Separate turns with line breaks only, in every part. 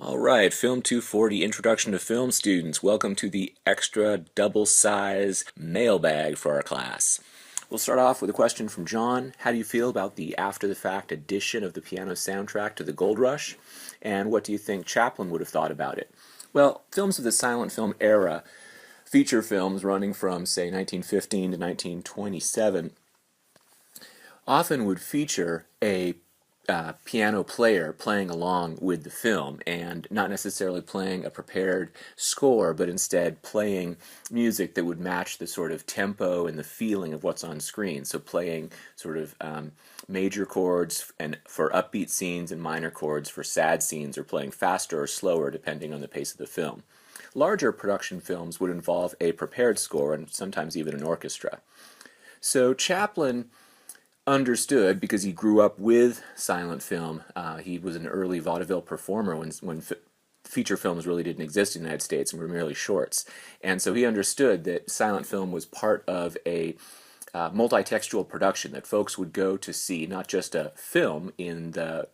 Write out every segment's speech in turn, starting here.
All right, Film 240, Introduction to Film students. Welcome to the extra double size mailbag for our class. We'll start off with a question from John. How do you feel about the after-the-fact addition of the piano soundtrack to the Gold Rush? And what do you think Chaplin would have thought about it? Well, films of the silent film era, feature films running from, say, 1915 to 1927, often would feature a piano player playing along with the film and not necessarily playing a prepared score, but instead playing music that would match the sort of tempo and the feeling of what's on screen. So playing sort of major chords and for upbeat scenes and minor chords for sad scenes, or playing faster or slower depending on the pace of the film. Larger production films would involve a prepared score and sometimes even an orchestra. So Chaplin understood, because he grew up with silent film. He was an early vaudeville performer when feature films really didn't exist in the United States and were merely shorts. And so he understood that silent film was part of a multi-textual production, that folks would go to see not just a film in the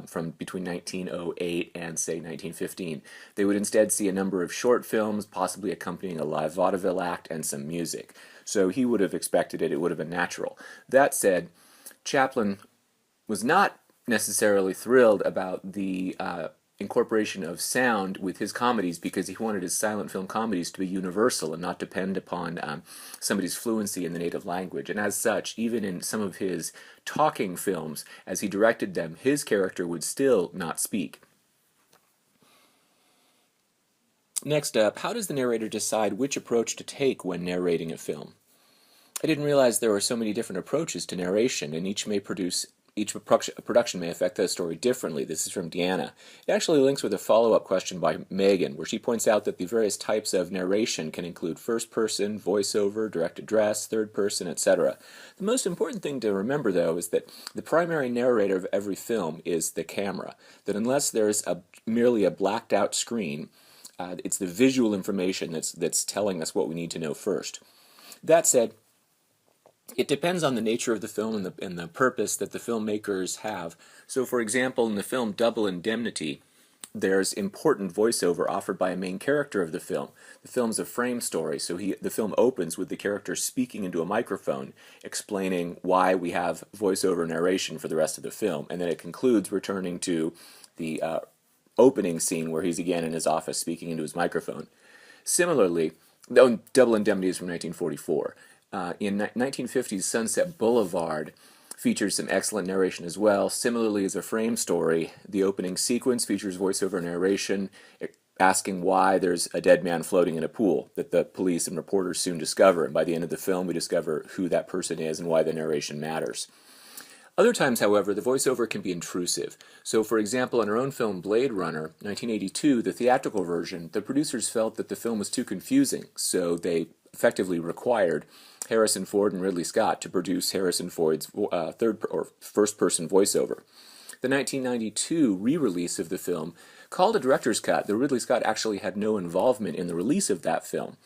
from between 1908 and, say, 1915. They would instead see a number of short films, possibly accompanying a live vaudeville act and some music. So he would have expected it. It would have been natural. That said, Chaplin was not necessarily thrilled about the incorporation of sound with his comedies, because he wanted his silent film comedies to be universal and not depend upon somebody's fluency in the native language. And as such, even in some of his talking films, as he directed them, his character would still not speak. Next up, how does the narrator decide which approach to take when narrating a film? I didn't realize there were so many different approaches to narration, and each production may affect the story differently. This is from Deanna. It actually links with a follow-up question by Megan, where she points out that the various types of narration can include first person, voiceover, direct address, third person, etc. The most important thing to remember, though, is that the primary narrator of every film is the camera. That unless there's merely a blacked out screen, it's the visual information that's telling us what we need to know first. That said, it depends on the nature of the film and the purpose that the filmmakers have. So, for example, in the film Double Indemnity, there's important voiceover offered by a main character of the film. The film's a frame story, so the film opens with the character speaking into a microphone, explaining why we have voiceover narration for the rest of the film, and then it concludes returning to the opening scene where he's again in his office speaking into his microphone. Similarly, Double Indemnity is from 1944. In 1950's Sunset Boulevard features some excellent narration as well. Similarly, as a frame story, the opening sequence features voiceover narration asking why there's a dead man floating in a pool that the police and reporters soon discover, and by the end of the film we discover who that person is and why the narration matters. Other times, however, the voiceover can be intrusive. So, for example, in our own film Blade Runner, 1982, the theatrical version, the producers felt that the film was too confusing, so they effectively required Harrison Ford and Ridley Scott to produce Harrison Ford's third or first-person voiceover. The 1992 re-release of the film called a director's cut, though Ridley Scott actually had no involvement in the release of that film,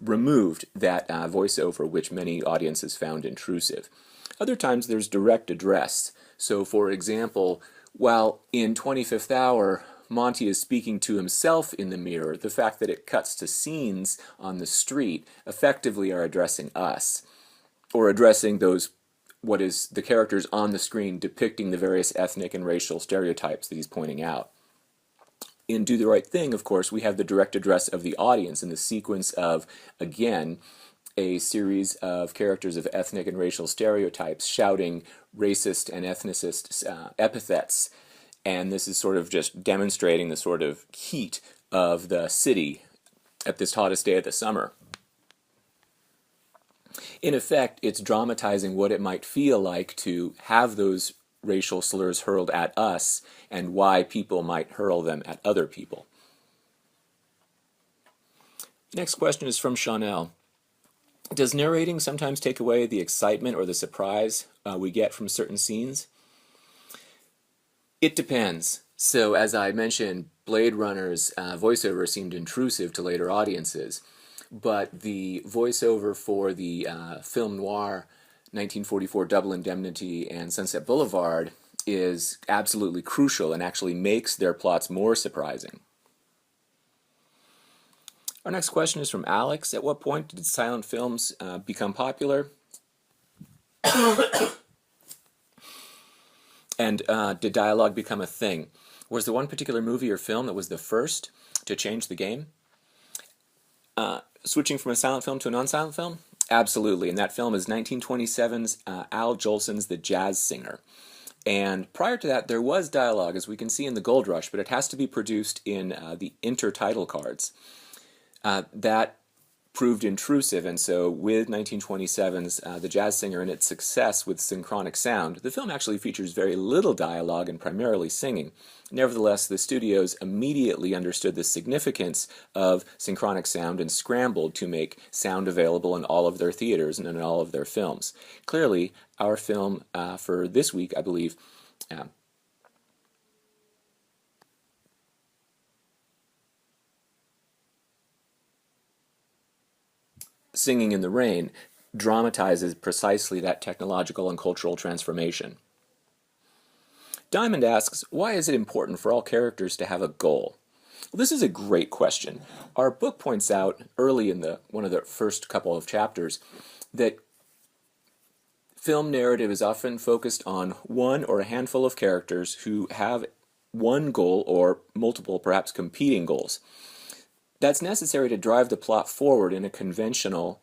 removed that voiceover, which many audiences found intrusive. Other times there's direct address. So, for example, while in 25th Hour, Monty is speaking to himself in the mirror, the fact that it cuts to scenes on the street effectively are addressing us, or addressing what is the characters on the screen depicting the various ethnic and racial stereotypes that he's pointing out. In Do the Right Thing, of course, we have the direct address of the audience in the sequence of, again, a series of characters of ethnic and racial stereotypes shouting racist and ethnicist epithets. And this is sort of just demonstrating the sort of heat of the city at this hottest day of the summer. In effect, it's dramatizing what it might feel like to have those racial slurs hurled at us and why people might hurl them at other people. Next question is from Chanel. Does narrating sometimes take away the excitement or the surprise we get from certain scenes? It depends. So, as I mentioned, Blade Runner's voiceover seemed intrusive to later audiences, but the voiceover for the film noir 1944 Double Indemnity and Sunset Boulevard is absolutely crucial and actually makes their plots more surprising. Our next question is from Alex. At what point did silent films become popular? And did dialogue become a thing? Was there one particular movie or film that was the first to change the game? Switching from a silent film to a non-silent film? Absolutely, and that film is 1927's Al Jolson's The Jazz Singer. And prior to that, there was dialogue, as we can see in the Gold Rush, but it has to be produced in the intertitle cards. That proved intrusive, and so with 1927's The Jazz Singer and its success with synchronic sound, the film actually features very little dialogue and primarily singing. Nevertheless, the studios immediately understood the significance of synchronic sound and scrambled to make sound available in all of their theaters and in all of their films. Clearly, our film for this week, I believe, Singing in the Rain, dramatizes precisely that technological and cultural transformation. Diamond asks, why is it important for all characters to have a goal? Well, this is a great question. Our book points out early in one of the first couple of chapters that film narrative is often focused on one or a handful of characters who have one goal or multiple, perhaps competing goals. That's necessary to drive the plot forward in a conventional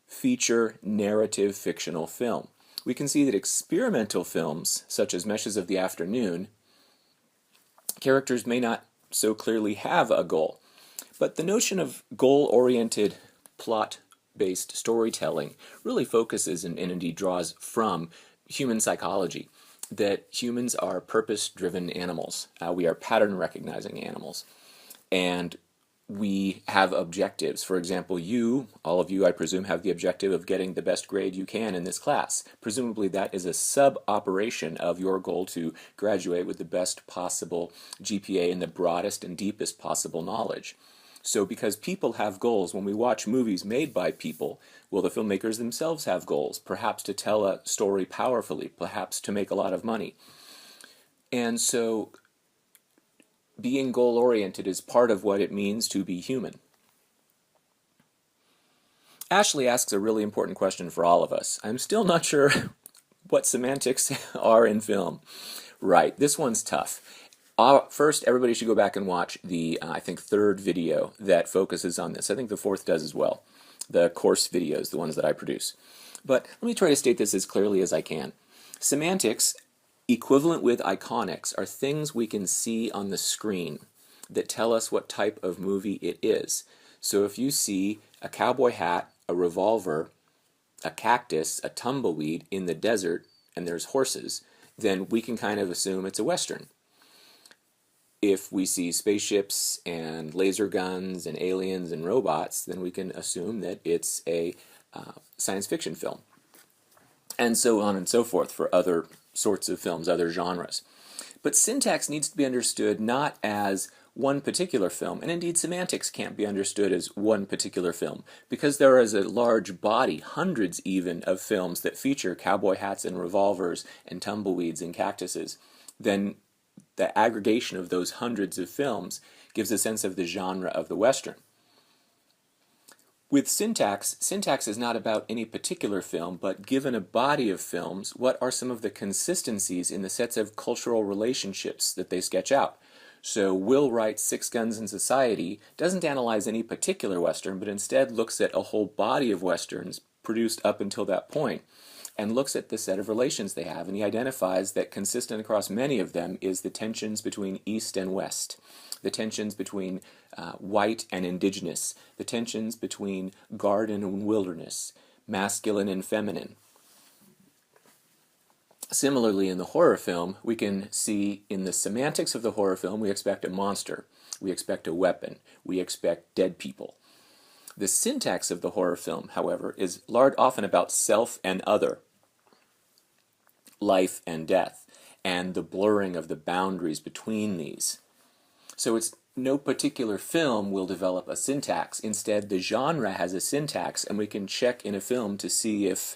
feature narrative fictional film. We can see that experimental films, such as Meshes of the Afternoon, characters may not so clearly have a goal. But the notion of goal-oriented, plot-based storytelling really focuses and indeed draws from human psychology, that humans are purpose-driven animals. We are pattern-recognizing animals. And we have objectives. For example, all of you, I presume, have the objective of getting the best grade you can in this class. Presumably that is a sub-operation of your goal to graduate with the best possible GPA and the broadest and deepest possible knowledge. So because people have goals, when we watch movies made by people, well, the filmmakers themselves have goals, perhaps to tell a story powerfully, perhaps to make a lot of money. And so being goal-oriented is part of what it means to be human. Ashley asks a really important question for all of us. I'm still not sure what semantics are in film. Right, this one's tough. First, everybody should go back and watch the, I think, third video that focuses on this. I think the fourth does as well. The course videos, the ones that I produce. But let me try to state this as clearly as I can. Semantics, equivalent with iconics, are things we can see on the screen that tell us what type of movie it is. So if you see a cowboy hat, a revolver, a cactus, a tumbleweed in the desert, and there's horses, then we can kind of assume it's a Western. If we see spaceships and laser guns and aliens and robots, then we can assume that it's a science fiction film. And so on and so forth for other sorts of films, other genres. But syntax needs to be understood not as one particular film, and indeed semantics can't be understood as one particular film, because there is a large body, hundreds even, of films that feature cowboy hats and revolvers and tumbleweeds and cactuses. Then the aggregation of those hundreds of films gives a sense of the genre of the Western. With syntax, syntax is not about any particular film, but given a body of films, what are some of the consistencies in the sets of cultural relationships that they sketch out? So Will Wright's Six Guns in Society doesn't analyze any particular Western, but instead looks at a whole body of Westerns produced up until that point, and looks at the set of relations they have, and he identifies that consistent across many of them is the tensions between East and West, the tensions between white and indigenous, the tensions between garden and wilderness, masculine and feminine. Similarly, in the horror film, we can see in the semantics of the horror film, we expect a monster, we expect a weapon, we expect dead people. The syntax of the horror film, however, is often about self and other, life and death, and the blurring of the boundaries between these. So it's no particular film will develop a syntax. Instead, the genre has a syntax, and we can check in a film to see if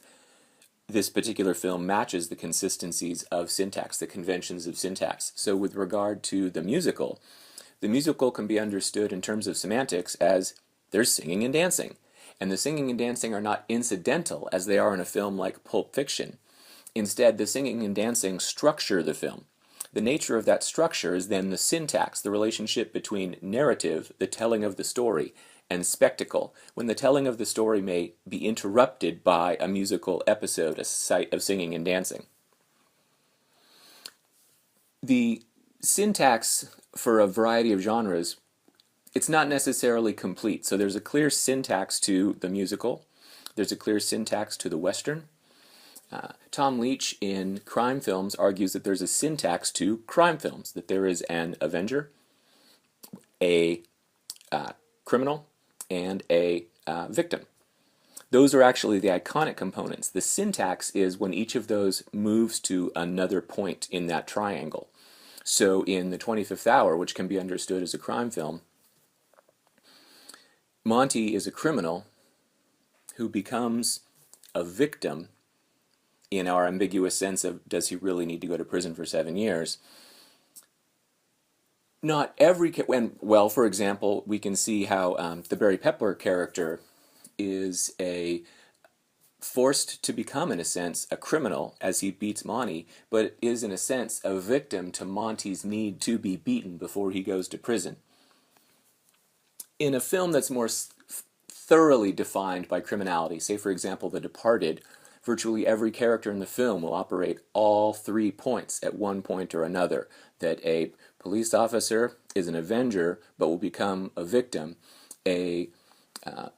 this particular film matches the consistencies of syntax, the conventions of syntax. So with regard to the musical can be understood in terms of semantics as there's singing and dancing. And the singing and dancing are not incidental as they are in a film like Pulp Fiction. Instead, the singing and dancing structure the film. The nature of that structure is then the syntax, the relationship between narrative, the telling of the story, and spectacle, when the telling of the story may be interrupted by a musical episode, a sight of singing and dancing. The syntax for a variety of genres, it's not necessarily complete. So there's a clear syntax to the musical. There's a clear syntax to the Western. Tom Leach in crime films argues that there's a syntax to crime films, that there is an avenger, a criminal, and a victim. Those are actually the iconic components. The syntax is when each of those moves to another point in that triangle. So in The 25th Hour, which can be understood as a crime film, Monty is a criminal who becomes a victim in our ambiguous sense of does he really need to go to prison for 7 years. Not every, well, for example, we can see how the Barry Pepler character is forced to become, in a sense, a criminal as he beats Monty, but is, in a sense, a victim to Monty's need to be beaten before he goes to prison. In a film that's more thoroughly defined by criminality, say, for example, The Departed, virtually every character in the film will operate all 3 points at one point or another, that a police officer is an avenger but will become a victim. A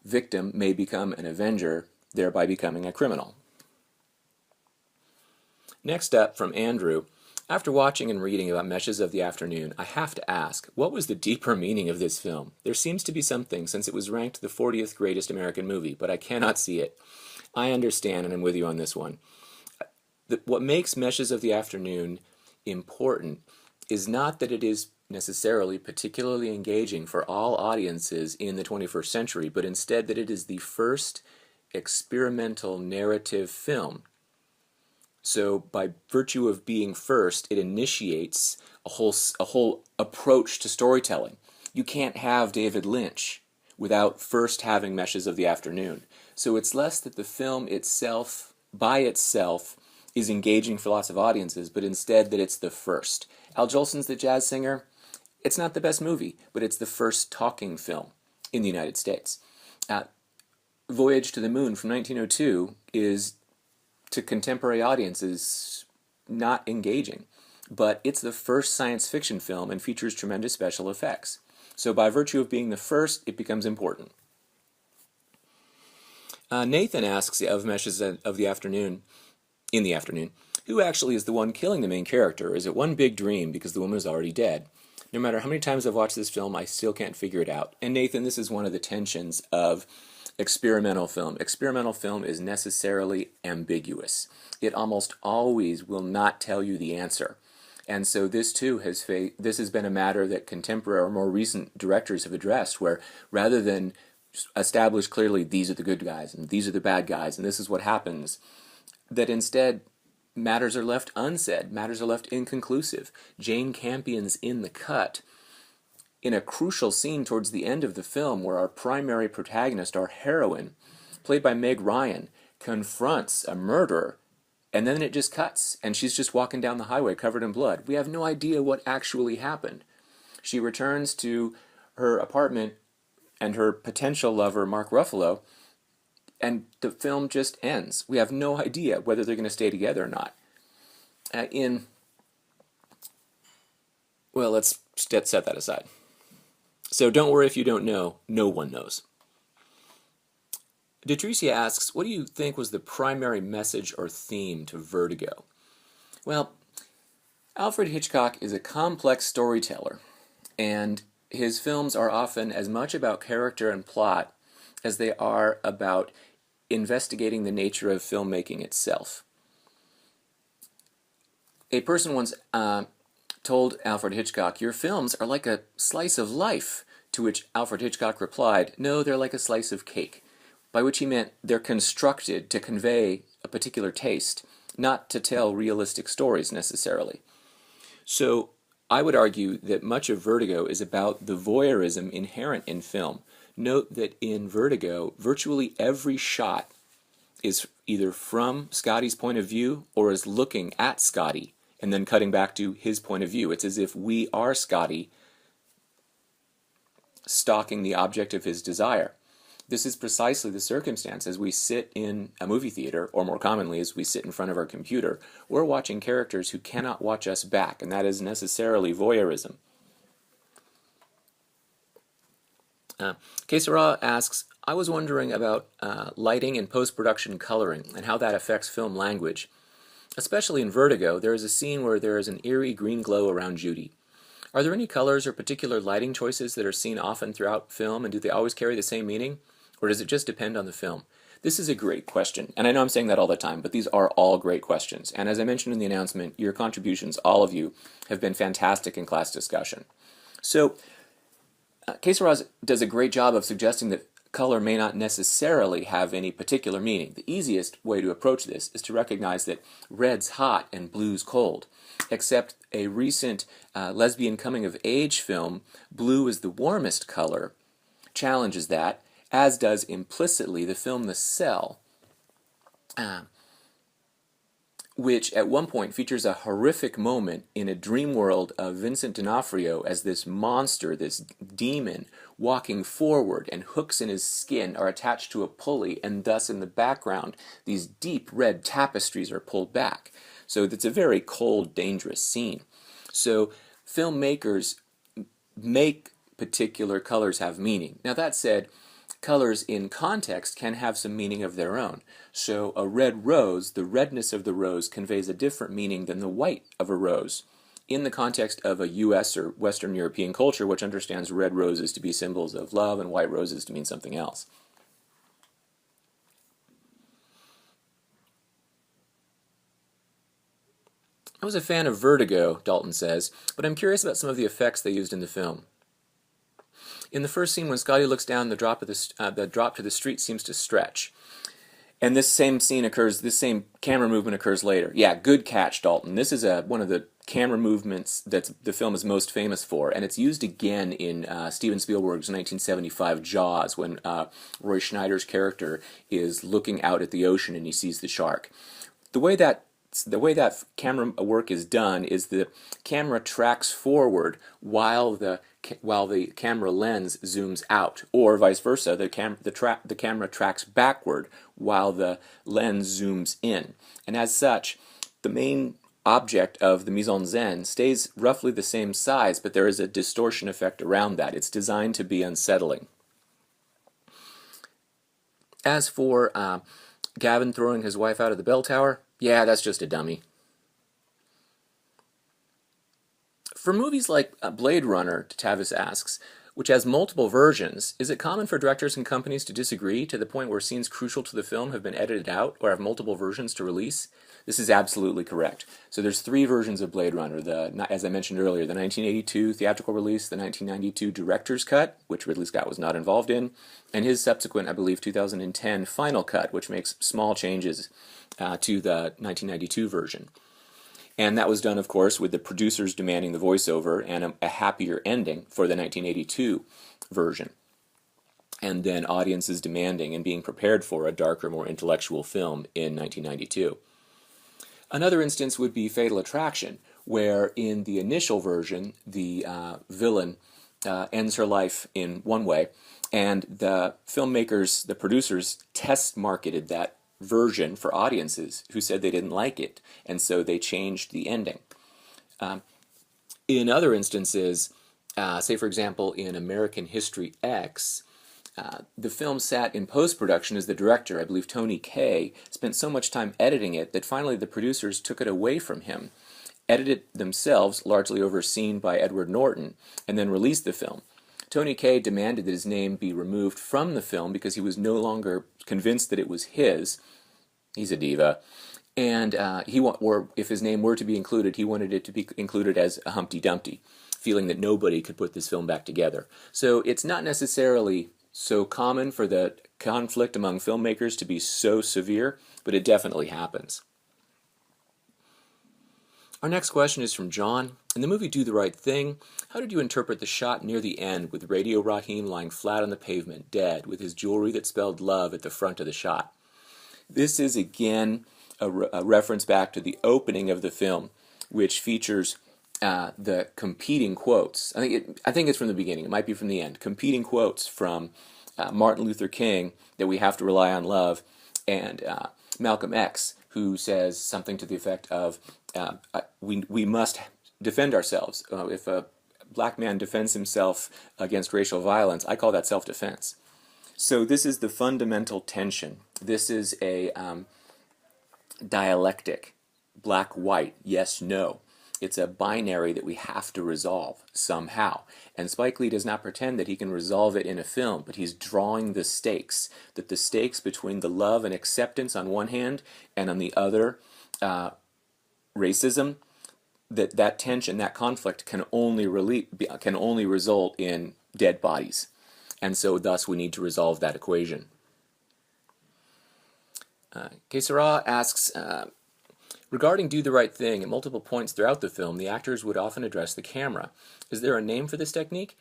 victim may become an avenger, thereby becoming a criminal. Next up from Andrew, after watching and reading about Meshes of the Afternoon, I have to ask, what was the deeper meaning of this film? There seems to be something, since it was ranked the 40th greatest American movie, but I cannot see it. I understand, and I'm with you on this one. What makes Meshes of the Afternoon important is not that it is necessarily particularly engaging for all audiences in the 21st century, but instead that it is the first experimental narrative film. So by virtue of being first, it initiates a whole approach to storytelling. You can't have David Lynch without first having Meshes of the Afternoon. So it's less that the film itself, by itself, is engaging for lots of audiences, but instead that it's the first. Al Jolson's The Jazz Singer, it's not the best movie, but it's the first talking film in the United States. Voyage to the Moon from 1902 is, to contemporary audiences, not engaging, but it's the first science fiction film and features tremendous special effects. So by virtue of being the first, it becomes important. Nathan asks of Meshes of the Afternoon, in the afternoon, who actually is the one killing the main character? Is it one big dream because the woman is already dead? No matter how many times I've watched this film, I still can't figure it out. And Nathan, this is one of the tensions of experimental film. Experimental film is necessarily ambiguous. It almost always will not tell you the answer. And so this too has been a matter that contemporary or more recent directors have addressed, where rather than establish clearly these are the good guys and these are the bad guys and this is what happens, that instead matters are left unsaid, matters are left inconclusive. Jane Campion's in the cut in a crucial scene towards the end of the film where our primary protagonist, our heroine, played by Meg Ryan, confronts a murderer, and then it just cuts, and she's just walking down the highway covered in blood. We have no idea what actually happened. She returns to her apartment and her potential lover, Mark Ruffalo, and the film just ends. We have no idea whether they're going to stay together or not. Well, let's set that aside. So don't worry if you don't know. No one knows. Detricia asks, what do you think was the primary message or theme to Vertigo? Well, Alfred Hitchcock is a complex storyteller, and his films are often as much about character and plot as they are about investigating the nature of filmmaking itself. A person once told Alfred Hitchcock, "Your films are like a slice of life," to which Alfred Hitchcock replied, "No, they're like a slice of cake," by which he meant they're constructed to convey a particular taste, not to tell realistic stories necessarily. So I would argue that much of Vertigo is about the voyeurism inherent in film. Note that in Vertigo, virtually every shot is either from Scotty's point of view or is looking at Scotty and then cutting back to his point of view. It's as if we are Scotty stalking the object of his desire. This is precisely the circumstance as we sit in a movie theater, or more commonly as we sit in front of our computer. We're watching characters who cannot watch us back, and that is necessarily voyeurism. Kesara asks, I was wondering about lighting and post-production coloring and how that affects film language. Especially in Vertigo, there is a scene where there is an eerie green glow around Judy. Are there any colors or particular lighting choices that are seen often throughout film, and do they always carry the same meaning? Or does it just depend on the film? This is a great question, and I know I'm saying that all the time, but these are all great questions. And as I mentioned in the announcement, your contributions, all of you, have been fantastic in class discussion. So, Kesara does a great job of suggesting that color may not necessarily have any particular meaning. The easiest way to approach this is to recognize that red's hot and blue's cold. Except a recent lesbian coming-of-age film, Blue is the Warmest Color, challenges that, as does implicitly the film The Cell, which at one point features a horrific moment in a dream world of Vincent D'Onofrio as this monster, this demon, walking forward, and hooks in his skin are attached to a pulley, and thus in the background these deep red tapestries are pulled back. So it's a very cold, dangerous scene. So filmmakers make particular colors have meaning. Now that said, colors in context can have some meaning of their own. So a red rose, the redness of the rose conveys a different meaning than the white of a rose in the context of a US or Western European culture which understands red roses to be symbols of love and white roses to mean something else. I was a fan of Vertigo, Dalton says, but I'm curious about some of the effects they used in the film. In the first scene, when Scotty looks down, the drop to the street seems to stretch. And this same scene occurs, this same camera movement occurs later. Yeah, good catch, Dalton. This is one of the camera movements that the film is most famous for, and it's used again in Steven Spielberg's 1975 Jaws, when Roy Schneider's character is looking out at the ocean and he sees the shark. The way that camera work is done is the camera tracks forward while the camera lens zooms out, or vice versa. The camera tracks backward while the lens zooms in, and as such, the main object of the mise en scène stays roughly the same size, but there is a distortion effect around that. It's designed to be unsettling. As for Gavin throwing his wife out of the bell tower, yeah, that's just a dummy. For movies like Blade Runner, Tavis asks, which has multiple versions, is it common for directors and companies to disagree to the point where scenes crucial to the film have been edited out or have multiple versions to release? This is absolutely correct. So there's 3 versions of Blade Runner. As I mentioned earlier, the 1982 theatrical release, the 1992 director's cut, which Ridley Scott was not involved in, and his subsequent, I believe, 2010 final cut, which makes small changes to the 1992 version. And that was done, of course, with the producers demanding the voiceover and a happier ending for the 1982 version. And then audiences demanding and being prepared for a darker, more intellectual film in 1992. Another instance would be Fatal Attraction, where in the initial version, the villain ends her life in one way, and the filmmakers, the producers, test marketed that version for audiences who said they didn't like it, and so they changed the ending. In other instances, say for example in American History X, the film sat in post-production as the director, I believe Tony Kaye, spent so much time editing it that finally the producers took it away from him, edited it themselves, largely overseen by Edward Norton, and then released the film. Tony Kaye demanded that his name be removed from the film because he was no longer convinced that it was his. He's a diva. And if his name were to be included, he wanted it to be included as a Humpty Dumpty, feeling that nobody could put this film back together. So it's not necessarily so common for the conflict among filmmakers to be so severe, but it definitely happens. Our next question is from John. In the movie Do the Right Thing, how did you interpret the shot near the end with Radio Raheem lying flat on the pavement, dead, with his jewelry that spelled love at the front of the shot? This is again a reference back to the opening of the film, which features the competing quotes. I think it's from the beginning. It might be from the end. Competing quotes from Martin Luther King, that we have to rely on love, and Malcolm X, who says something to the effect of, we must defend ourselves. If a black man defends himself against racial violence, I call that self-defense. So this is the fundamental tension. This is a dialectic, black-white, yes-no. It's a binary that we have to resolve somehow. And Spike Lee does not pretend that he can resolve it in a film, but he's drawing the stakes, that the stakes between the love and acceptance on one hand, and on the other, racism, that tension, that conflict can only result in dead bodies. And so thus we need to resolve that equation. Kesara asks, regarding Do the Right Thing, at multiple points throughout the film, the actors would often address the camera. Is there a name for this technique?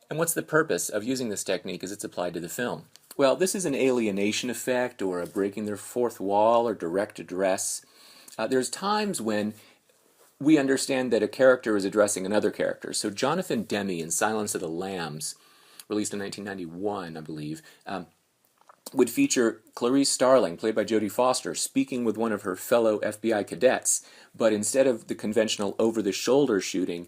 And what's the purpose of using this technique as it's applied to the film? Well, this is an alienation effect, or a breaking their fourth wall, or direct address. There's times when we understand that a character is addressing another character. So Jonathan Demme in Silence of the Lambs, released in 1991, I believe, would feature Clarice Starling, played by Jodie Foster, speaking with one of her fellow FBI cadets, but instead of the conventional over-the-shoulder shooting,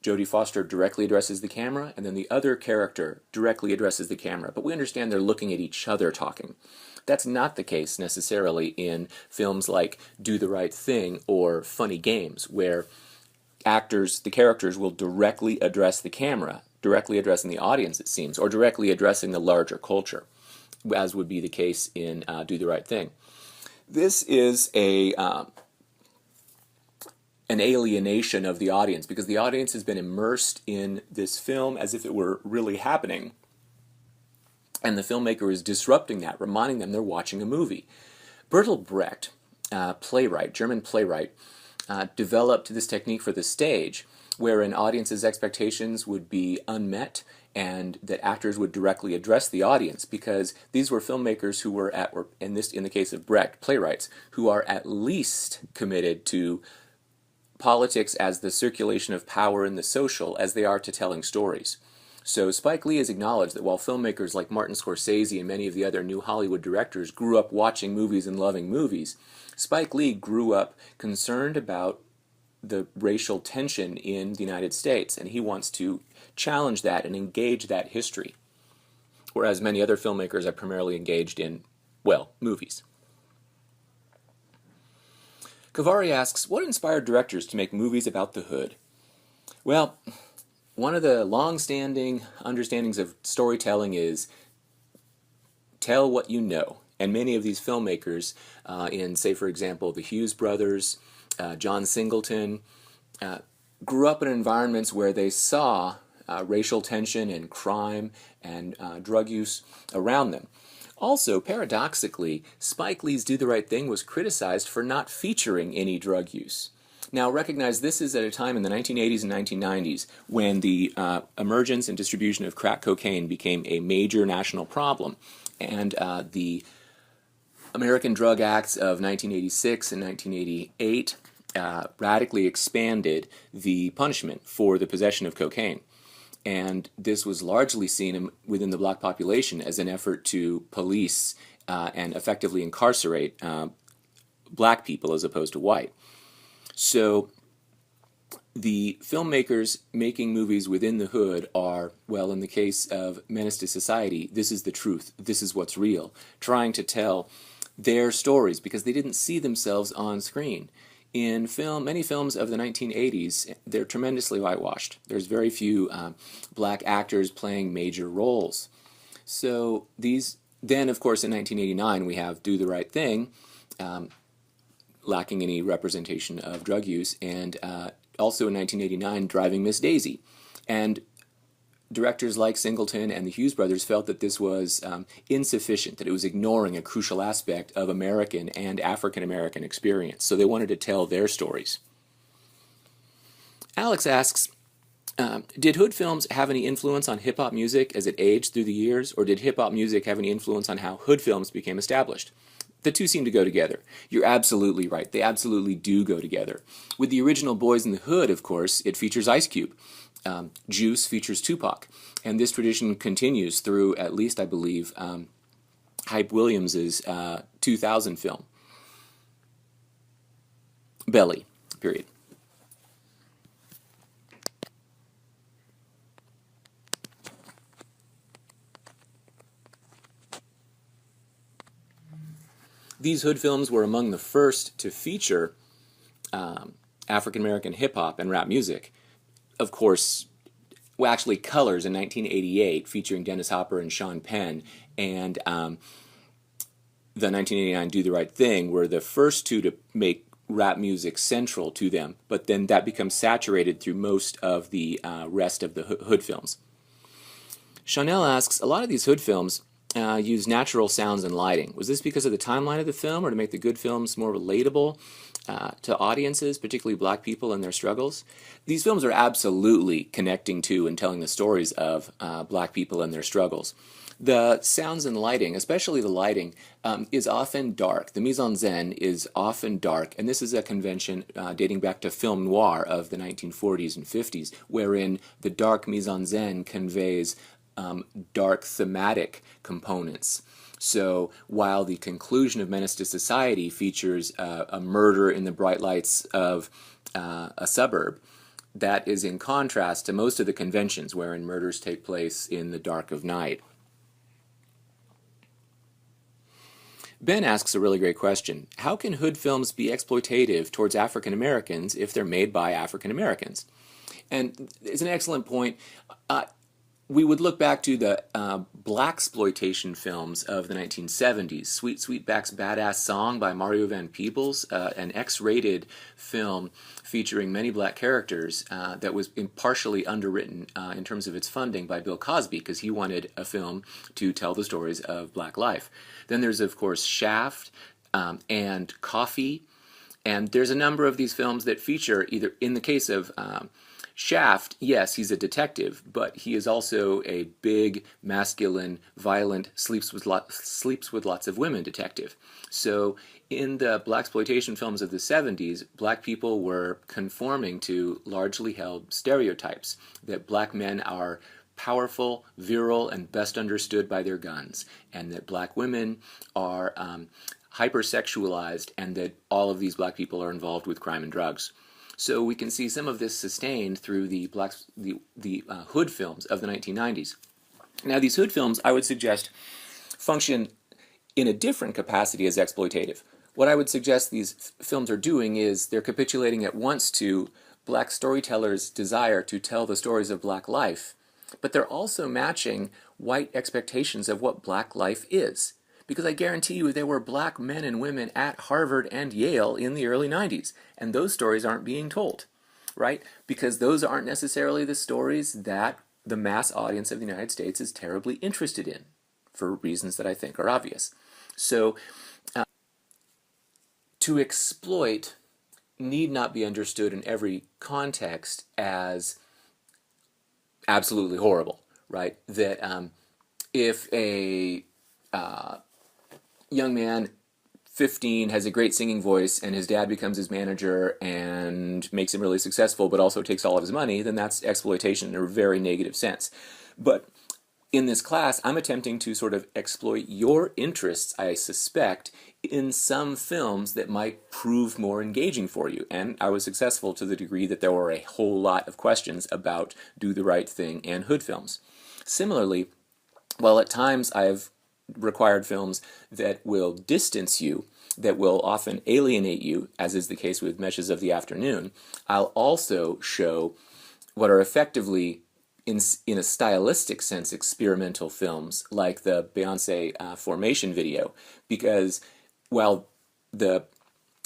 Jodie Foster directly addresses the camera, and then the other character directly addresses the camera. But we understand they're looking at each other talking. That's not the case necessarily in films like Do the Right Thing or Funny Games, where the characters will directly address the camera, directly addressing the audience, it seems, or directly addressing the larger culture, as would be the case in Do the Right Thing. This is an alienation of the audience, because the audience has been immersed in this film as if it were really happening. And the filmmaker is disrupting that, reminding them they're watching a movie. Bertolt Brecht, German playwright, developed this technique for the stage, where an audience's expectations would be unmet, and that actors would directly address the audience, because these were filmmakers who were in the case of Brecht, playwrights, who are at least committed to politics as the circulation of power in the social as they are to telling stories. So Spike Lee has acknowledged that while filmmakers like Martin Scorsese and many of the other new Hollywood directors grew up watching movies and loving movies, Spike Lee grew up concerned about the racial tension in the United States, and he wants to challenge that and engage that history, whereas many other filmmakers are primarily engaged in, well, movies. Kavari asks, what inspired directors to make movies about the hood? Well, one of the long-standing understandings of storytelling is tell what you know. And many of these filmmakers, in, say, for example, the Hughes brothers, John Singleton, grew up in environments where they saw racial tension and crime and drug use around them. Also, paradoxically, Spike Lee's Do the Right Thing was criticized for not featuring any drug use. Now, recognize this is at a time in the 1980s and 1990s when the emergence and distribution of crack cocaine became a major national problem, and the American Drug Acts of 1986 and 1988 radically expanded the punishment for the possession of cocaine. And this was largely seen within the black population as an effort to police and effectively incarcerate black people as opposed to white. So the filmmakers making movies within the hood are, well, in the case of Menace to Society, this is the truth, this is what's real, trying to tell their stories because they didn't see themselves on screen. In many films of the 1980s, they're tremendously whitewashed. There's very few black actors playing major roles. So then, of course, in 1989, we have Do the Right Thing, lacking any representation of drug use, and also in 1989, Driving Miss Daisy. And directors like Singleton and the Hughes brothers felt that this was insufficient, that it was ignoring a crucial aspect of American and African American experience. So they wanted to tell their stories. Alex asks, did hood films have any influence on hip-hop music as it aged through the years, or did hip-hop music have any influence on how hood films became established? The two seem to go together. You're absolutely right. They absolutely do go together. With the original Boys in the Hood, of course, it features Ice Cube. Juice features Tupac. And this tradition continues through, at least I believe, Hype Williams' 2000 film. Belly, period. These hood films were among the first to feature African American hip hop and rap music. Of course, well, actually, Colors in 1988, featuring Dennis Hopper and Sean Penn, and the 1989 Do the Right Thing were the first two to make rap music central to them, but then that becomes saturated through most of the rest of the hood films. Chanel asks, a lot of these hood films use natural sounds and lighting. Was this because of the timeline of the film or to make the good films more relatable to audiences, particularly black people and their struggles? These films are absolutely connecting to and telling the stories of black people and their struggles. The sounds and lighting, especially the lighting, is often dark. The mise-en-scène is often dark, and this is a convention dating back to film noir of the 1940s and 50s, wherein the dark mise-en-scène conveys dark thematic components. So while the conclusion of Menace to Society features a murder in the bright lights of a suburb, that is in contrast to most of the conventions wherein murders take place in the dark of night. Ben asks a really great question. How can hood films be exploitative towards African Americans if they're made by African Americans? And it's an excellent point. We would look back to the blaxploitation films of the 1970s. Sweet Sweetback's Badass Song by Mario Van Peebles, an X-rated film featuring many black characters that was partially underwritten in terms of its funding by Bill Cosby because he wanted a film to tell the stories of black life. Then there's, of course, Shaft and Coffee. And there's a number of these films that feature either, in the case of Shaft, yes, he's a detective, but he is also a big, masculine, violent, sleeps with lots of women detective. So in the blaxploitation films of the 70s, black people were conforming to largely held stereotypes that black men are powerful, virile, and best understood by their guns, and that black women are hypersexualized, and that all of these black people are involved with crime and drugs. So we can see some of this sustained through the hood films of the 1990s. Now, these hood films, I would suggest, function in a different capacity as exploitative. What I would suggest these films are doing is they're capitulating at once to black storytellers' desire to tell the stories of black life, but they're also matching white expectations of what black life is. Because I guarantee you there were black men and women at Harvard and Yale in the early 90s, and those stories aren't being told, right? Because those aren't necessarily the stories that the mass audience of the United States is terribly interested in, for reasons that I think are obvious. So, to exploit need not be understood in every context as absolutely horrible, right? That if a young man, 15, has a great singing voice and his dad becomes his manager and makes him really successful but also takes all of his money, then that's exploitation in a very negative sense. But in this class, I'm attempting to sort of exploit your interests, I suspect, in some films that might prove more engaging for you. And I was successful to the degree that there were a whole lot of questions about Do the Right Thing and hood films. Similarly, while at times I've required films that will distance you, that will often alienate you, as is the case with Meshes of the Afternoon, I'll also show what are effectively, in a stylistic sense, experimental films, like the Beyonce Formation video, because while the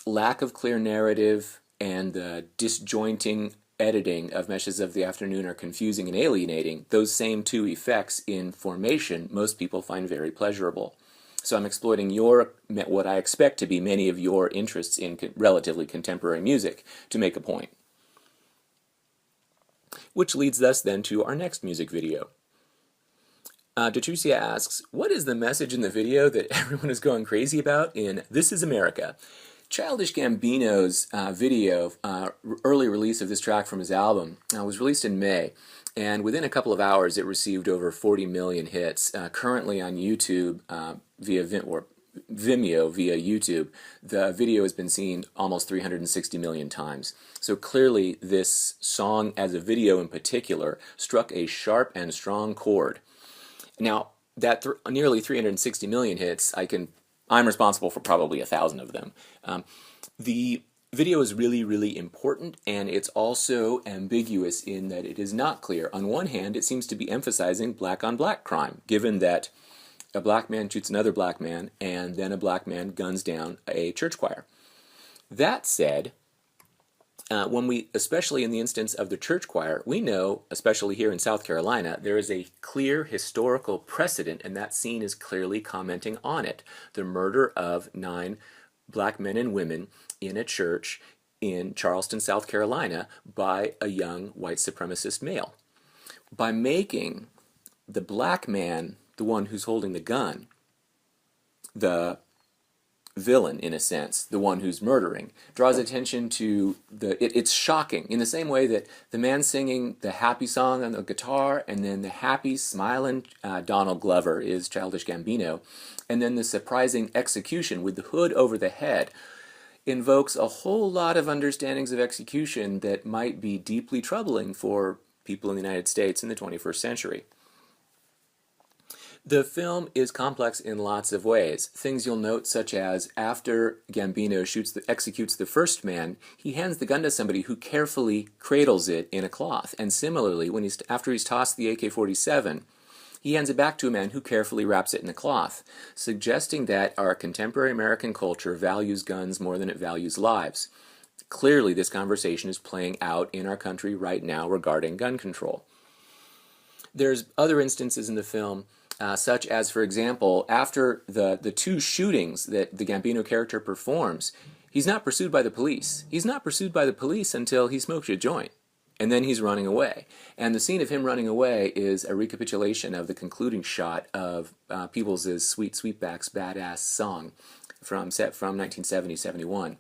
lack of clear narrative and the disjointing editing of Meshes of the Afternoon are confusing and alienating, those same two effects in formation most people find very pleasurable. So I'm exploiting what I expect to be many of your interests in relatively contemporary music to make a point. Which leads us then to our next music video. Detrucia asks, what is the message in the video that everyone is going crazy about in This Is America? Childish Gambino's video, early release of this track from his album, was released in May, and within a couple of hours it received over 40 million hits. Currently on YouTube, via Vimeo via YouTube, the video has been seen almost 360 million times. So clearly this song as a video in particular struck a sharp and strong chord. Now, that nearly 360 million hits, I'm responsible for probably 1,000 of them. The video is really, really important, and it's also ambiguous in that it is not clear. On one hand, it seems to be emphasizing black-on-black crime, given that a black man shoots another black man, and then a black man guns down a church choir. That said, especially in the instance of the church choir, we know, especially here in South Carolina, there is a clear historical precedent, and that scene is clearly commenting on it. The murder of 9 black men and women in a church in Charleston, South Carolina, by a young white supremacist male. By making the black man the one who's holding the gun, the villain, in a sense, the one who's murdering, draws attention to it's shocking in the same way that the man singing the happy song on the guitar, and then the happy, smiling Donald Glover is Childish Gambino, and then the surprising execution with the hood over the head invokes a whole lot of understandings of execution that might be deeply troubling for people in the United States in the 21st century. The film is complex in lots of ways. Things you'll note, such as after Gambino executes the first man, he hands the gun to somebody who carefully cradles it in a cloth. And similarly, after he's tossed the AK-47, he hands it back to a man who carefully wraps it in a cloth, suggesting that our contemporary American culture values guns more than it values lives. Clearly, this conversation is playing out in our country right now regarding gun control. There's other instances in the film, such as, for example, after the 2 shootings that the Gambino character performs, he's not pursued by the police. He's not pursued by the police until he smokes a joint, and then he's running away. And the scene of him running away is a recapitulation of the concluding shot of Peoples' Sweet Sweetback's Badass song from 1970-71.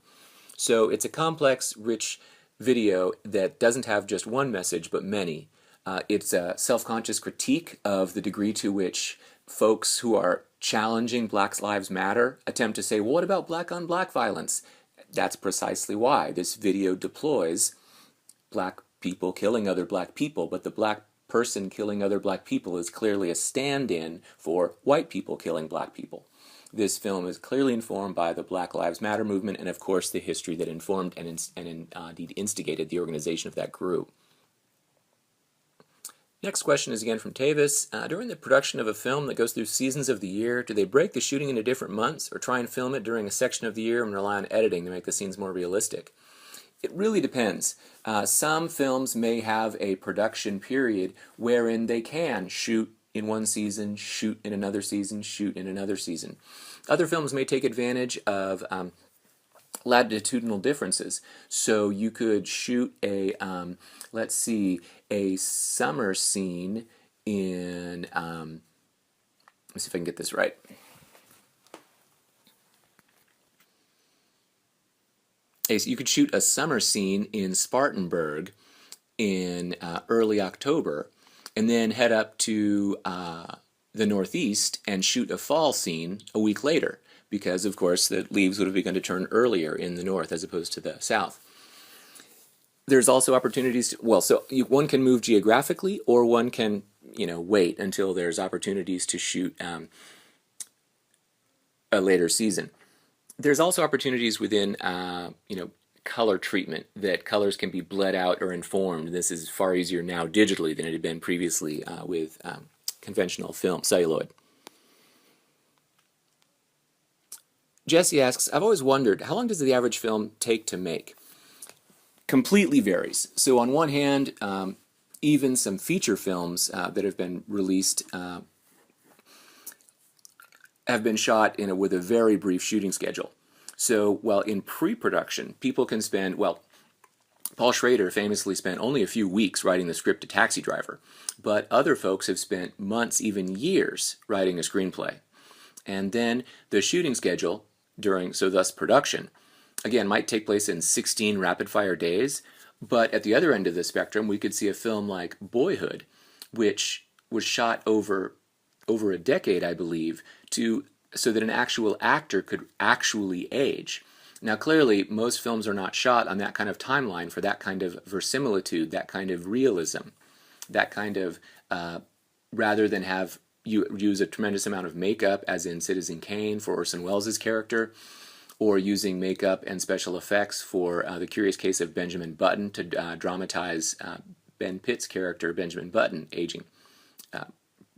So it's a complex, rich video that doesn't have just one message, but many. It's a self-conscious critique of the degree to which folks who are challenging Black Lives Matter attempt to say, well, what about black-on-black violence? That's precisely why this video deploys black people killing other black people, but the black person killing other black people is clearly a stand-in for white people killing black people. This film is clearly informed by the Black Lives Matter movement and, of course, the history that informed and indeed instigated the organization of that group. Next question is again from Tavis. During the production of a film that goes through seasons of the year, do they break the shooting into different months or try and film it during a section of the year and rely on editing to make the scenes more realistic? It really depends. Some films may have a production period wherein they can shoot in one season, shoot in another season, shoot in another season. Other films may take advantage of latitudinal differences. So you could shoot let's see, a summer scene in, let me see if I can get this right. Okay, so you could shoot a summer scene in Spartanburg in early October, and then head up to the Northeast and shoot a fall scene a week later, because, of course, the leaves would have begun to turn earlier in the north as opposed to the south. There's also opportunities one can move geographically, or one can, wait until there's opportunities to shoot a later season. There's also opportunities within, color treatment, that colors can be bled out or informed. This is far easier now digitally than it had been previously with conventional film, celluloid. Jesse asks, I've always wondered, how long does the average film take to make? completely varies. So on one hand, even some feature films that have been released have been shot with a very brief shooting schedule. So while in pre-production, people can spend, well, Paul Schrader famously spent only a few weeks writing the script to Taxi Driver, but other folks have spent months, even years, writing a screenplay. And then the shooting schedule so thus production, again, might take place in 16 rapid-fire days, but at the other end of the spectrum, we could see a film like Boyhood, which was shot over a decade, I believe, so that an actual actor could actually age. Now, clearly, most films are not shot on that kind of timeline for that kind of verisimilitude, that kind of realism, that kind of, rather than have you use a tremendous amount of makeup, as in Citizen Kane for Orson Welles' character, or using makeup and special effects for The Curious Case of Benjamin Button to dramatize Ben Pitt's character, Benjamin Button, aging.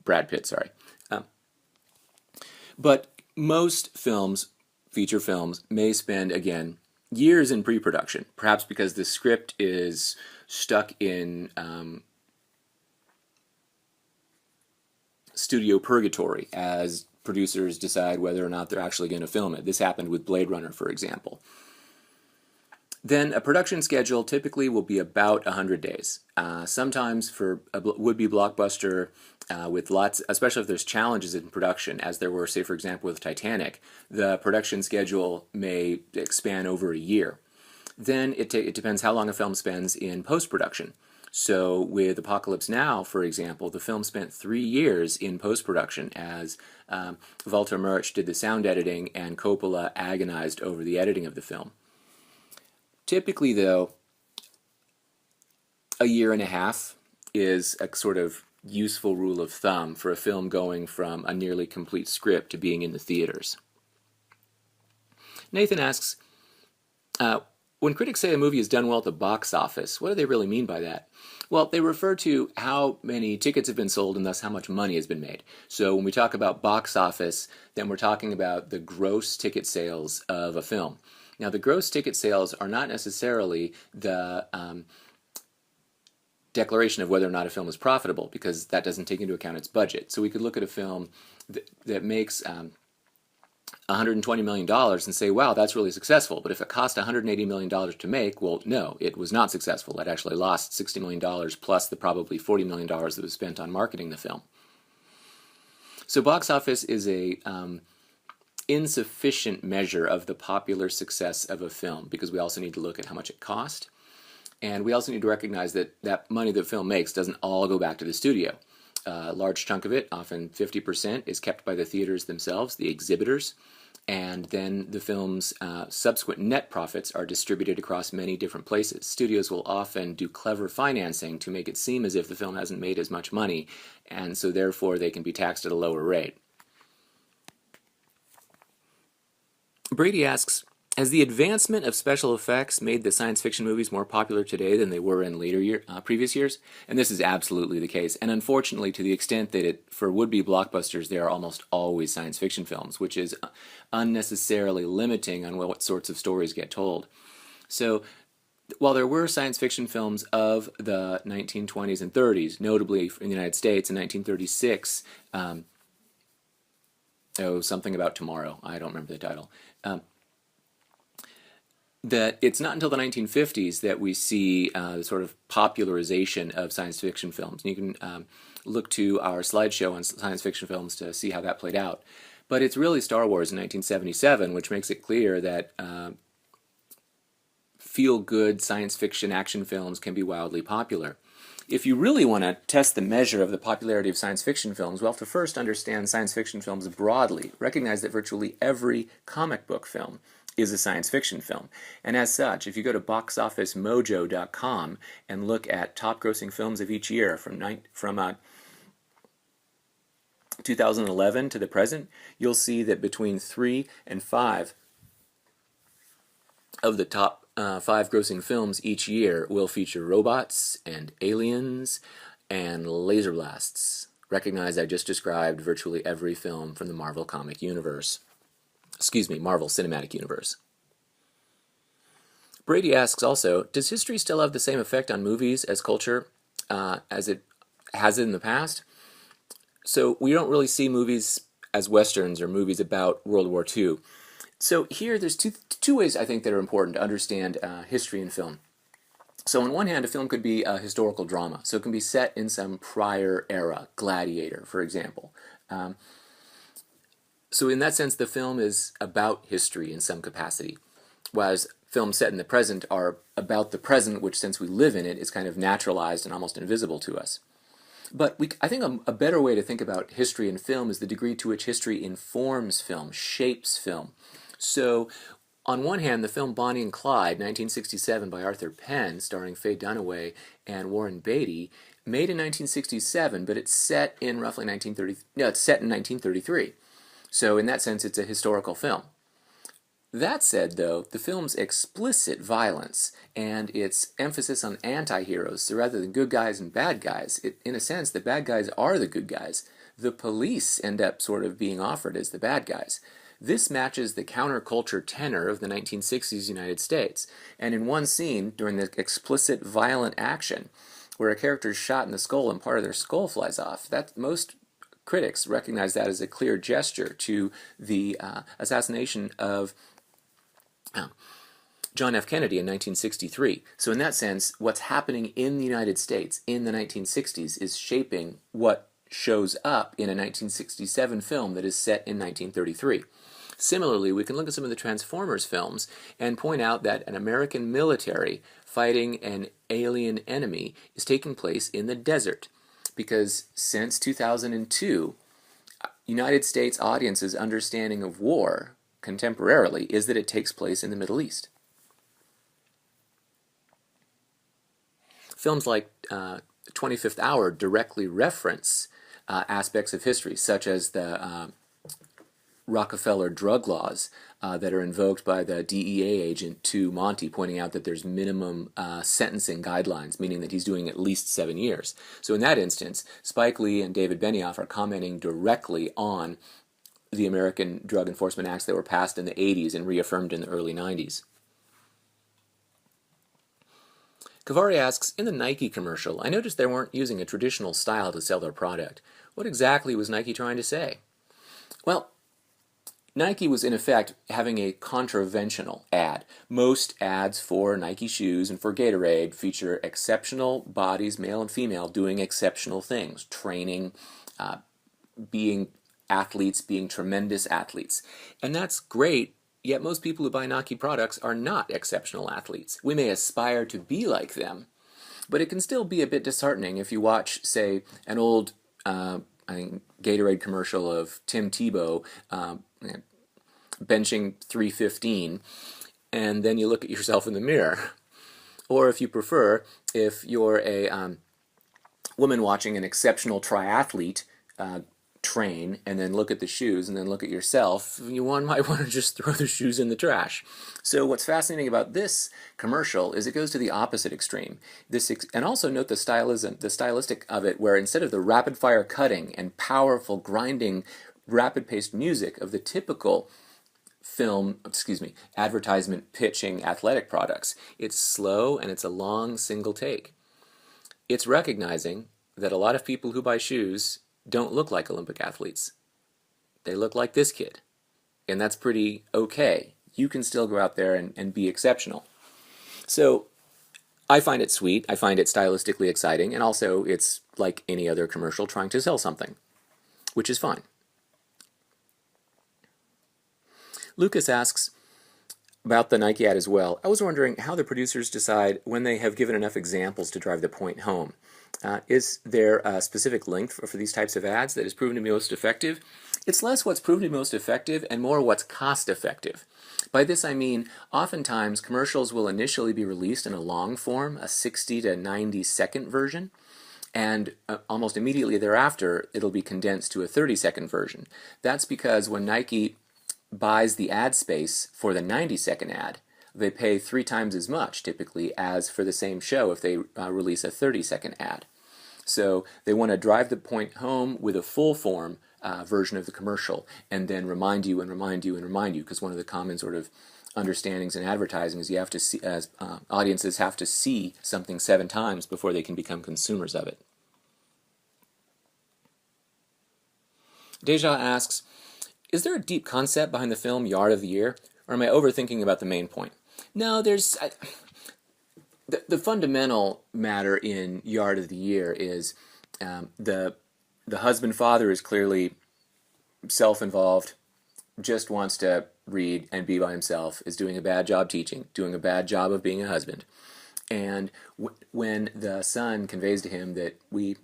Brad Pitt, sorry. But most films, feature films, may spend, again, years in pre-production, perhaps because the script is stuck in studio purgatory as producers decide whether or not they're actually going to film it. This happened with Blade Runner, for example. Then a production schedule typically will be about 100 days. Sometimes for a would-be blockbuster with lots, especially if there's challenges in production, as there were, say, for example, with Titanic, the production schedule may span over a year. Then it depends how long a film spends in post-production. So with Apocalypse Now, for example, the film spent 3 years in post-production as Walter Murch did the sound editing and Coppola agonized over the editing of the film. Typically, though, a year and a half is a sort of useful rule of thumb for a film going from a nearly complete script to being in the theaters. Nathan asks, when critics say a movie is done well at the box office, what do they really mean by that? Well, they refer to how many tickets have been sold and thus how much money has been made. So when we talk about box office, then we're talking about the gross ticket sales of a film. Now, the gross ticket sales are not necessarily the declaration of whether or not a film is profitable, because that doesn't take into account its budget. So we could look at a film that makes $120 million and say, wow, that's really successful. But if it cost $180 million to make, well, no, it was not successful. It actually lost $60 million plus the probably $40 million that was spent on marketing the film. So box office is a insufficient measure of the popular success of a film, because we also need to look at how much it cost. And we also need to recognize that that money the film makes doesn't all go back to the studio. A large chunk of it, often 50%, is kept by the theaters themselves, the exhibitors, and then the film's subsequent net profits are distributed across many different places. Studios will often do clever financing to make it seem as if the film hasn't made as much money, and so therefore they can be taxed at a lower rate. Brady asks, has the advancement of special effects made the science fiction movies more popular today than they were in previous years? And this is absolutely the case. And unfortunately, to the extent that for would-be blockbusters, they are almost always science fiction films, which is unnecessarily limiting on what sorts of stories get told. So while there were science fiction films of the 1920s and 30s, notably in the United States in 1936, something about tomorrow, I don't remember the title, that it's not until the 1950s that we see the sort of popularization of science fiction films. And you can look to our slideshow on science fiction films to see how that played out. But it's really Star Wars in 1977, which makes it clear that feel-good science fiction action films can be wildly popular. If you really want to test the measure of the popularity of science fiction films, well, to first understand science fiction films broadly, recognize that virtually every comic book film is a science fiction film. And as such, if you go to boxofficemojo.com and look at top grossing films of each year from 2011 to the present, you'll see that between 3 and 5 of the top 5 grossing films each year will feature robots and aliens and laser blasts. Recognize I just described virtually every film from the Marvel comic universe. Marvel Cinematic Universe. Brady asks also, does history still have the same effect on movies as culture as it has in the past? So we don't really see movies as westerns or movies about World War II. So here there's two ways I think that are important to understand history in film. So on one hand, a film could be a historical drama. So it can be set in some prior era, Gladiator, for example. So in that sense, the film is about history in some capacity, whereas films set in the present are about the present, which since we live in it, is kind of naturalized and almost invisible to us. But I think a better way to think about history in film is the degree to which history informs film, shapes film. So on one hand, the film Bonnie and Clyde, 1967 by Arthur Penn, starring Faye Dunaway and Warren Beatty, made in 1967, but it's set in roughly 1930. No, it's set in 1933. So in that sense, it's a historical film. That said, though, the film's explicit violence and its emphasis on anti-heroes, so rather than good guys and bad guys, in a sense, the bad guys are the good guys. The police end up sort of being offered as the bad guys. This matches the counterculture tenor of the 1960s United States. And in one scene, during the explicit violent action, where a character is shot in the skull and part of their skull flies off, that most critics recognize that as a clear gesture to the assassination of John F. Kennedy in 1963. So in that sense, what's happening in the United States in the 1960s is shaping what shows up in a 1967 film that is set in 1933. Similarly, we can look at some of the Transformers films and point out that an American military fighting an alien enemy is taking place in the desert, because since 2002, United States audiences' understanding of war contemporarily is that it takes place in the Middle East. Films like 25th Hour directly reference aspects of history, such as the Rockefeller drug laws that are invoked by the DEA agent to Monty, pointing out that there's minimum sentencing guidelines, meaning that he's doing at least 7 years. So in that instance, Spike Lee and David Benioff are commenting directly on the American Drug Enforcement Acts that were passed in the 80s and reaffirmed in the early 90s. Kavari asks, in the Nike commercial, I noticed they weren't using a traditional style to sell their product. What exactly was Nike trying to say? Well, Nike was in effect having a contraventional ad. Most ads for Nike shoes and for Gatorade feature exceptional bodies, male and female, doing exceptional things, training, being athletes, being tremendous athletes. And that's great, yet most people who buy Nike products are not exceptional athletes. We may aspire to be like them, but it can still be a bit disheartening if you watch, say, an old Gatorade commercial of Tim Tebow benching 315, and then you look at yourself in the mirror. Or if you prefer, if you're a woman watching an exceptional triathlete train, and then look at the shoes, and then look at yourself, might want to just throw the shoes in the trash. So what's fascinating about this commercial is it goes to the opposite extreme. And also note the stylistic of it, where instead of the rapid-fire cutting and powerful, grinding, rapid-paced music of the typical advertisement pitching athletic products, it's slow and it's a long single take. It's recognizing that a lot of people who buy shoes don't look like Olympic athletes. They look like this kid. And that's pretty okay. You can still go out there and be exceptional. So I find it sweet. I find it stylistically exciting. And also it's like any other commercial trying to sell something, which is fine. Lucas asks about the Nike ad as well. I was wondering how the producers decide when they have given enough examples to drive the point home. Is there a specific length for these types of ads that is proven to be most effective? It's less what's proven to be most effective and more what's cost effective. By this I mean, oftentimes commercials will initially be released in a long form, a 60 to 90 second version, and almost immediately thereafter it'll be condensed to a 30-second version. That's because when Nike buys the ad space for the 90-second ad, they pay 3 times as much, typically, as for the same show if they release a 30-second ad. So they want to drive the point home with a full-form version of the commercial, and then remind you and remind you and remind you, because one of the common sort of understandings in advertising is you have to see, as audiences have to see something 7 times before they can become consumers of it. Deja asks, is there a deep concept behind the film Yard of the Year, or am I overthinking about the main point? No, the fundamental matter in Yard of the Year is the husband father is clearly self-involved, just wants to read and be by himself, is doing a bad job teaching, doing a bad job of being a husband. And when the son conveys to him that we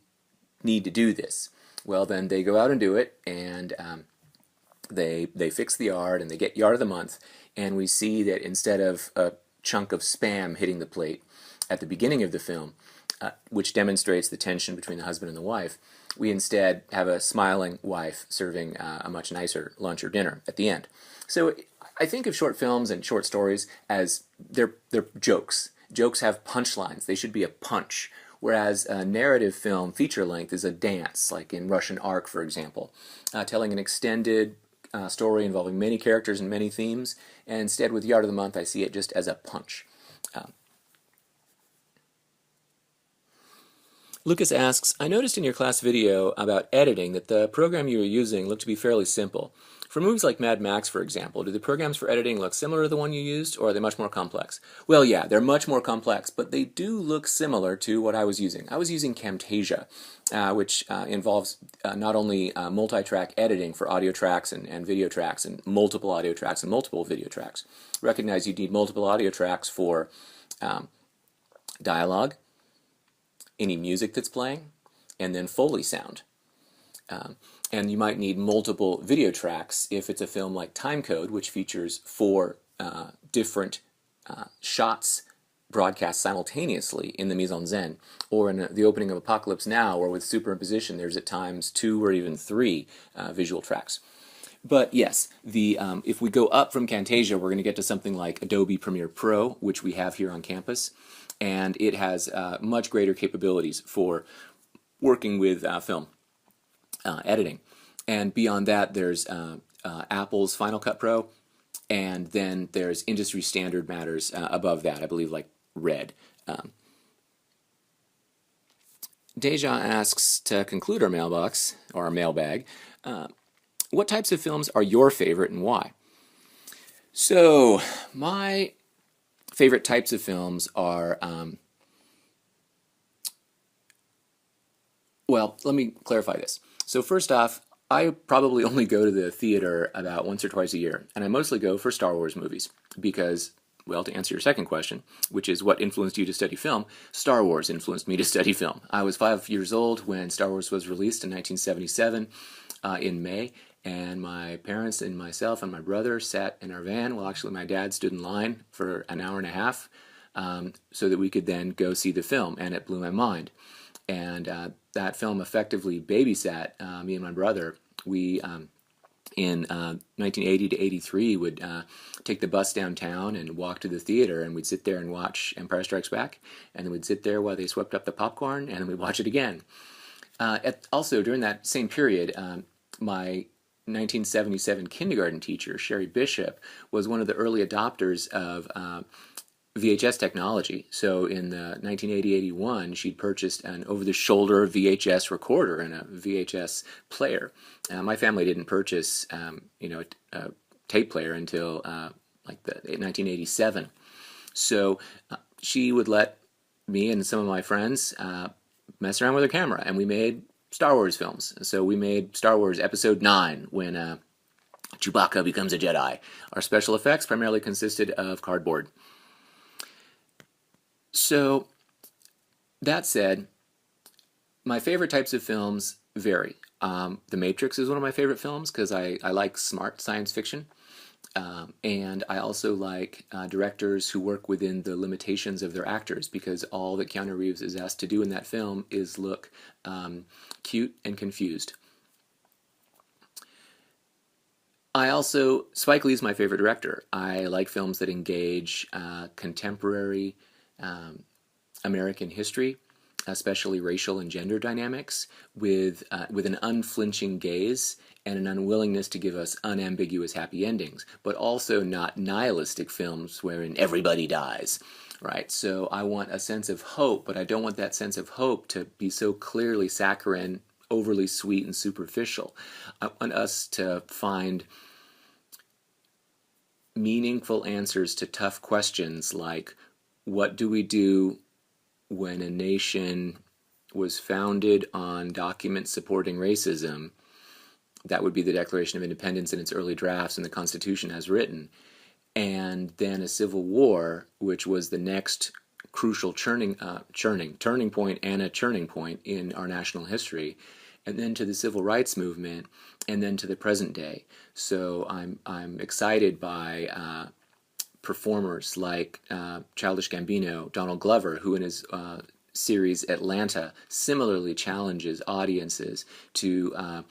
need to do this, well, then they go out and do it, and they fix the yard, and they get Yard of the Month, and we see that instead of a chunk of Spam hitting the plate at the beginning of the film, which demonstrates the tension between the husband and the wife, we instead have a smiling wife serving a much nicer lunch or dinner at the end. So I think of short films and short stories as they're jokes. Jokes have punchlines. They should be a punch. Whereas a narrative film, feature length, is a dance, like in Russian Ark, for example, telling an extended story involving many characters and many themes. And instead, with Yard of the Month, I see it just as a punch. Lucas asks, I noticed in your class video about editing that the program you were using looked to be fairly simple. For movies like Mad Max, for example, do the programs for editing look similar to the one you used, or are they much more complex? Well, yeah, they're much more complex, but they do look similar to what I was using. I was using Camtasia, which involves not only multi-track editing for audio tracks and video tracks, and multiple audio tracks and multiple video tracks. Recognize you need multiple audio tracks for dialogue, any music that's playing, and then Foley sound. And you might need multiple video tracks if it's a film like Timecode, which features 4 different shots broadcast simultaneously in the mise en scène, or in the opening of Apocalypse Now, or with superimposition, there's at times 2 or even 3 visual tracks. But yes, if we go up from Camtasia, we're going to get to something like Adobe Premiere Pro, which we have here on campus, and it has much greater capabilities for working with film editing. And beyond that, there's Apple's Final Cut Pro, and then there's industry standard matters above that, I believe, like Red. Deja asks, to conclude our mailbox, or our mailbag, what types of films are your favorite and why? So, my favorite types of films are, well, let me clarify this. So first off, I probably only go to the theater about once or twice a year, and I mostly go for Star Wars movies because, well, to answer your second question, which is what influenced you to study film, Star Wars influenced me to study film. I was 5 years old when Star Wars was released in 1977 in May, and my parents and myself and my brother sat in our van. Well, actually, my dad stood in line for an hour and a half so that we could then go see the film, and it blew my mind. And that film effectively babysat me and my brother. We, in 1980 to 83, would take the bus downtown and walk to the theater, and we'd sit there and watch Empire Strikes Back, and then we'd sit there while they swept up the popcorn, and then we'd watch it again. Also, during that same period, my 1977 kindergarten teacher, Sherry Bishop, was one of the early adopters of VHS technology. So in 1980-81, she'd purchased an over-the-shoulder VHS recorder and a VHS player. My family didn't purchase, a tape player until like 1987. So she would let me and some of my friends mess around with her camera, and we made Star Wars films. So we made Star Wars Episode 9 when Chewbacca becomes a Jedi. Our special effects primarily consisted of cardboard. So, that said, my favorite types of films vary. The Matrix is one of my favorite films because I like smart science fiction. And I also like directors who work within the limitations of their actors, because all that Keanu Reeves is asked to do in that film is look cute and confused. Spike Lee is my favorite director. I like films that engage contemporary American history, especially racial and gender dynamics, with an unflinching gaze and an unwillingness to give us unambiguous happy endings, but also not nihilistic films wherein everybody dies. Right, so I want a sense of hope, but I don't want that sense of hope to be so clearly saccharine, overly sweet, and superficial. I want us to find meaningful answers to tough questions like, what do we do when a nation was founded on documents supporting racism? That would be the Declaration of Independence in its early drafts and the Constitution as written. And then a civil war, which was the next crucial turning point and a churning point in our national history, and then to the civil rights movement, and then to the present day. So I'm excited by performers like Childish Gambino, Donald Glover, who in his series Atlanta similarly challenges audiences to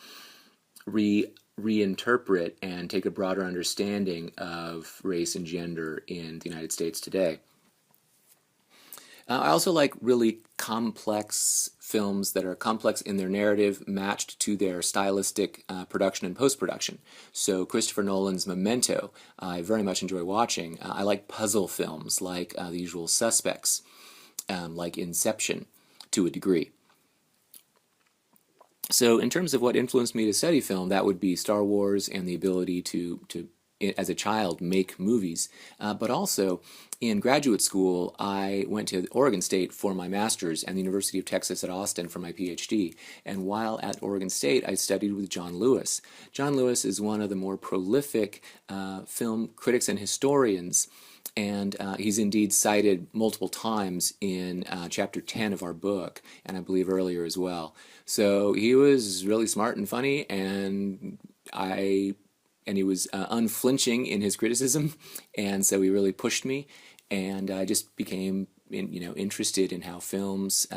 reinterpret and take a broader understanding of race and gender in the United States today. I also like really complex films that are complex in their narrative, matched to their stylistic production and post-production. So Christopher Nolan's Memento, I very much enjoy watching. I like puzzle films like The Usual Suspects, like Inception, to a degree. So in terms of what influenced me to study film, that would be Star Wars and the ability to as a child, make movies. But also, in graduate school, I went to Oregon State for my master's and the University of Texas at Austin for my PhD. And while at Oregon State, I studied with John Lewis. John Lewis is one of the more prolific film critics and historians, and he's indeed cited multiple times in chapter 10 of our book, and I believe earlier as well. So he was really smart and funny, and he was unflinching in his criticism, and so he really pushed me, and I just became interested in how films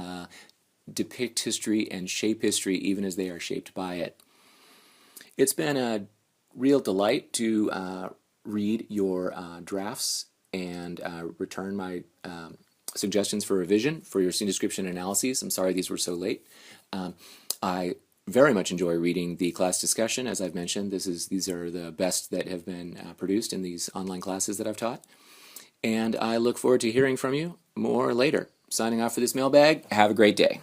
depict history and shape history even as they are shaped by it. It's been a real delight to read your drafts and return my suggestions for revision for your scene description analyses. I'm sorry these were so late. I very much enjoy reading the class discussion. As I've mentioned, these are the best that have been produced in these online classes that I've taught. And I look forward to hearing from you more later. Signing off for this mailbag. Have a great day.